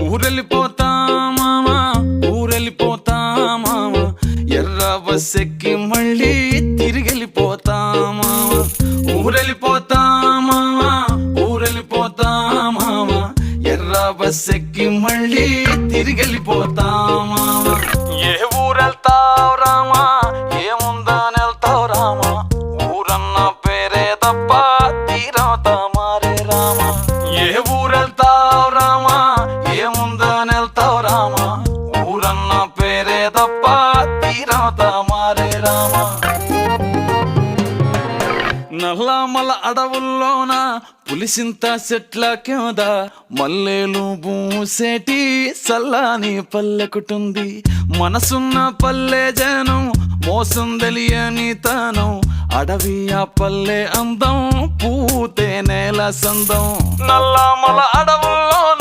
ఊరెళ్ళిపోతా మామ ఊరెళ్ళిపోతా మామ ఎర్ర బస్ ఎక్కి మళ్ళీ తిరిగెళ్ళిపోతా మామ ఊరెళ్ళిపోతా మామ ఊరెళ్ళిపోతా మామ ఎర్ర బస్ ఎక్కి మళ్ళీ తిరిగెళ్ళిపోతా మామ ఏ ఊరెళ్తావు రామా ఏముందని వెళ్తావు రామా ఊరన్న పేరే తప్ప తీరవుతా మారే రామా ఏ ఊరెళ్తావు రామా ఏముందని వెళ్తావు రామా ఊరన్న పేరే తప్ప తీరవుతా మారే రామా నల్లమల అడవుల్లోన పులిసింత చెట్ల కింద మల్లెలు పూసేటి సల్లాని పల్లెకుటుంది మనసున్న పల్లె జనం మోసం తెలియని తనం అడవి ఆ పల్లె అందం పూతే నేల సందం నల్లమల అడవుల్లోన